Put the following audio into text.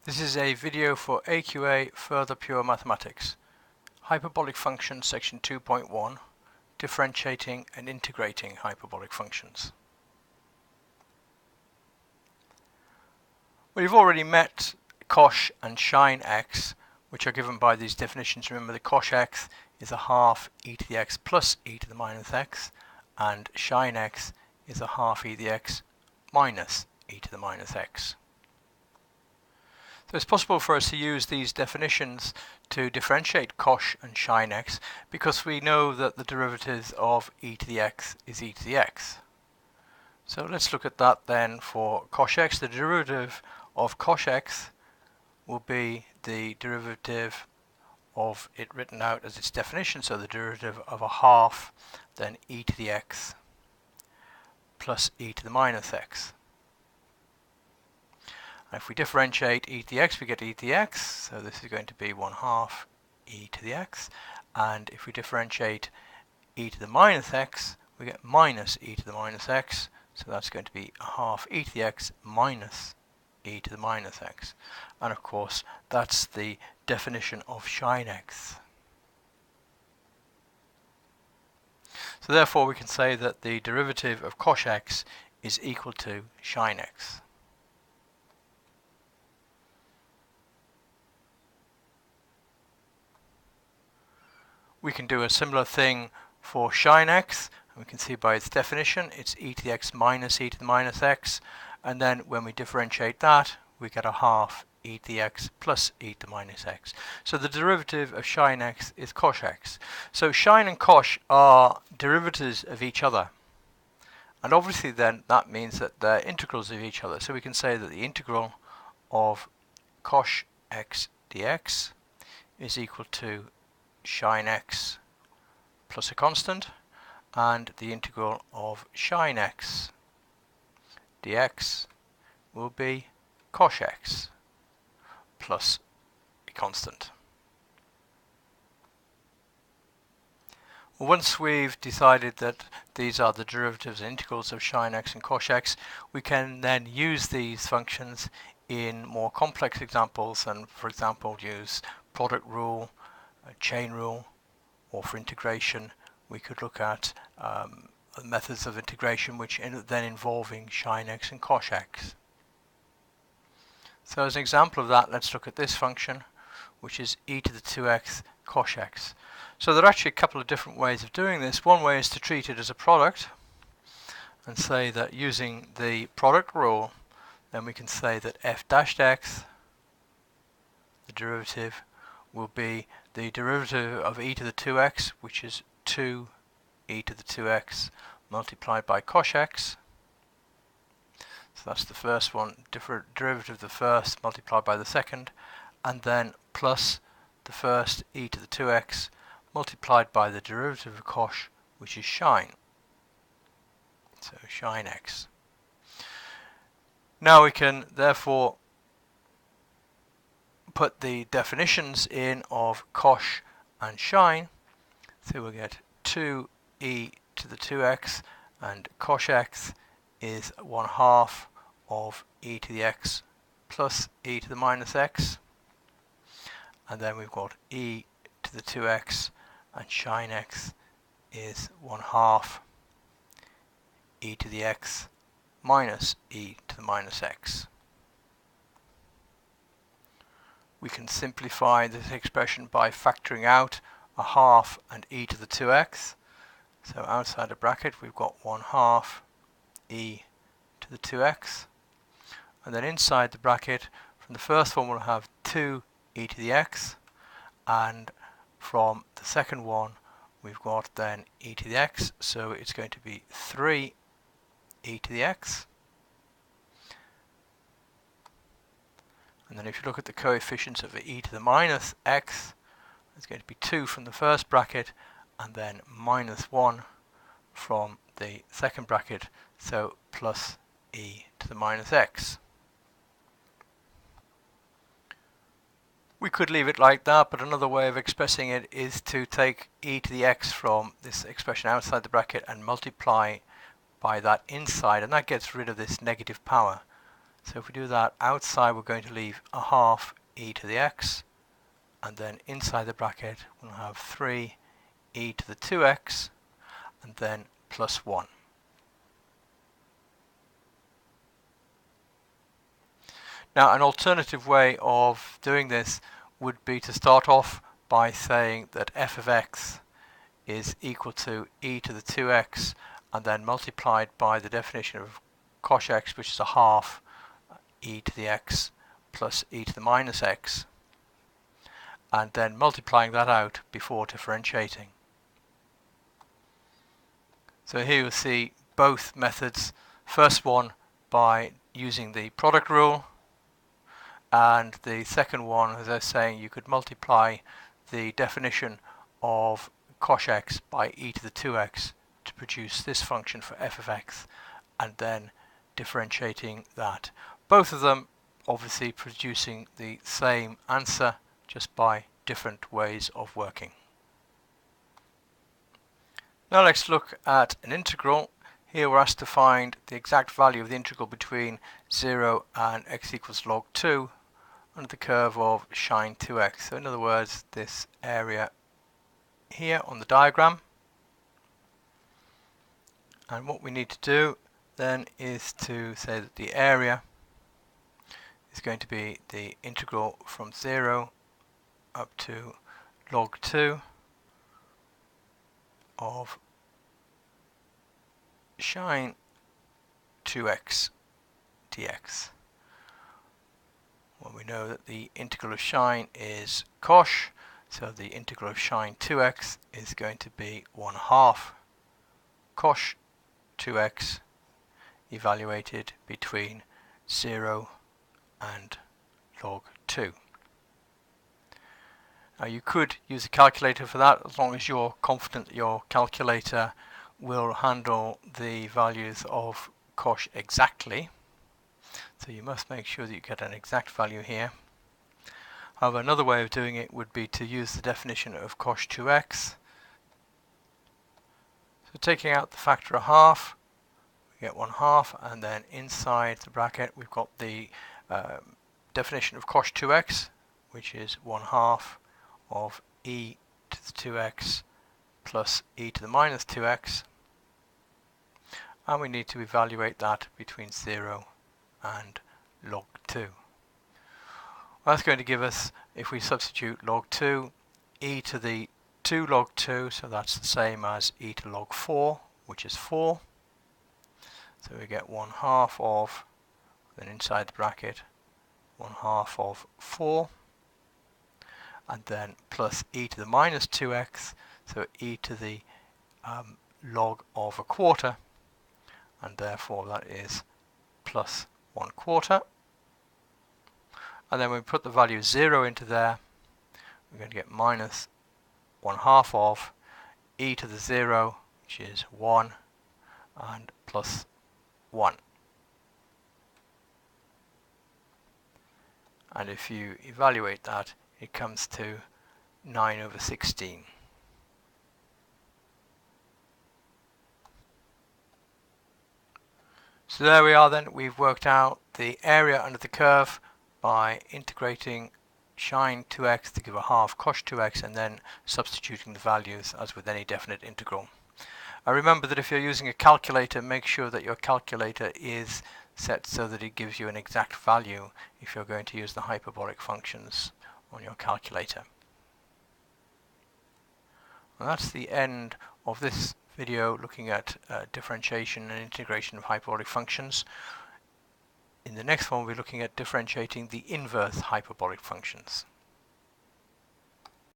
This is a video for AQA Further Pure Mathematics. Hyperbolic functions section 2.1, differentiating and integrating hyperbolic functions. Well, you've already met cosh and sine x, which are given by these definitions. Remember, the cosh x is a half e to the x plus e to the minus x, and sine x is a half e to the x minus e to the minus x. So it's possible for us to use these definitions to differentiate cosh and sine x because we know that the derivatives of e to the x is e to the x. So let's look at that then for cosh x. The derivative of cosh x will be the derivative of it written out as its definition, so the derivative of a half then e to the x plus e to the minus x. And if we differentiate e to the x, we get e to the x, so this is going to be 1 half e to the x. And if we differentiate e to the minus x, we get minus e to the minus x, so that's going to be a half e to the x minus e to the minus x. And of course, that's the definition of sine x. So therefore, we can say that the derivative of cosh x is equal to sine x. We can do a similar thing for sine x, and we can see by its definition it's e to the x minus e to the minus x, and then when we differentiate that we get a half e to the x plus e to the minus x. So the derivative of sine x is cosh x. So sine and cosh are derivatives of each other, and obviously then that means that they're integrals of each other. So we can say that the integral of cosh x dx is equal to sine x plus a constant, and the integral of sine x dx will be cosh x plus a constant. Once we've decided that these are the derivatives and integrals of sine x and cosh x, we can then use these functions in more complex examples, and for example use product rule, chain rule, or for integration we could look at methods of integration which then involving sine x and cosh x. So as an example of that, let's look at this function, which is e to the 2x cosh x. So there are actually a couple of different ways of doing this. One way is to treat it as a product and say that using the product rule, then we can say that f dashed x, the derivative, will be the derivative of e to the 2x, which is 2 e to the 2x multiplied by cosh x. So that's the first one, derivative of the first multiplied by the second, and then plus the first e to the 2x multiplied by the derivative of cosh, which is sine. So sine x. Now we can therefore put the definitions in of cosh and sine. So we'll get 2e to the 2x, and cosh x is 1 half of e to the x plus e to the minus x, and then we've got e to the 2x, and sine x is 1 half e to the x minus e to the minus x. We can simplify this expression by factoring out a half and e to the 2x. So outside the bracket we've got 1 half e to the 2x, and then inside the bracket from the first one we'll have 2 e to the x, and from the second one we've got then e to the x, so it's going to be 3 e to the x. And then if you look at the coefficients of e to the minus x, it's going to be 2 from the first bracket and then minus 1 from the second bracket, so plus e to the minus x. We could leave it like that, but another way of expressing it is to take e to the x from this expression outside the bracket and multiply by that inside, and that gets rid of this negative power. So if we do that outside, we're going to leave a half e to the x, and then inside the bracket we'll have 3 e to the 2x, and then plus 1. Now, an alternative way of doing this would be to start off by saying that f of x is equal to e to the 2x, and then multiplied by the definition of cosh x, which is a half e to the x plus e to the minus x, and then multiplying that out before differentiating. So here you'll see both methods. First one by using the product rule, and the second one, as I was saying, you could multiply the definition of cosh x by e to the 2x to produce this function for f of x, and then differentiating that. Both of them obviously producing the same answer, just by different ways of working. Now let's look at an integral. Here we're asked to find the exact value of the integral between 0 and x equals log 2 under the curve of sine 2x. So in other words, this area here on the diagram. And what we need to do then is to say that the area is going to be the integral from 0 up to log 2 of sine 2x dx. Well, we know that the integral of sine is cosh, so the integral of sine 2x is going to be 1/2 cosh 2x evaluated between 0 and log 2. Now you could use a calculator for that, as long as you're confident that your calculator will handle the values of cosh exactly. So you must make sure that you get an exact value here. However, another way of doing it would be to use the definition of cosh 2x. So taking out the factor of half, we get 1/2, and then inside the bracket we've got the definition of cosh 2x, which is 1/2 of e to the 2x plus e to the minus 2x, and we need to evaluate that between 0 and log 2. Well, that's going to give us, if we substitute log 2, e to the 2 log 2, so that's the same as e to log 4, which is 4. So we get 1/2 of, then inside the bracket, 1/2 of 4, and then plus e to the minus 2x, so e to the log of 1/4, and therefore that is plus 1/4. And then when we put the value 0 into there, we're going to get minus 1/2 of e to the 0, which is 1, and plus 1. And if you evaluate that, it comes to 9/16. So there we are then. We've worked out the area under the curve by integrating sine 2x to give a half cosh 2x, and then substituting the values as with any definite integral. Remember that if you're using a calculator, make sure that your calculator is set so that it gives you an exact value if you're going to use the hyperbolic functions on your calculator. And that's the end of this video looking at differentiation and integration of hyperbolic functions. In the next one we'll be looking at differentiating the inverse hyperbolic functions.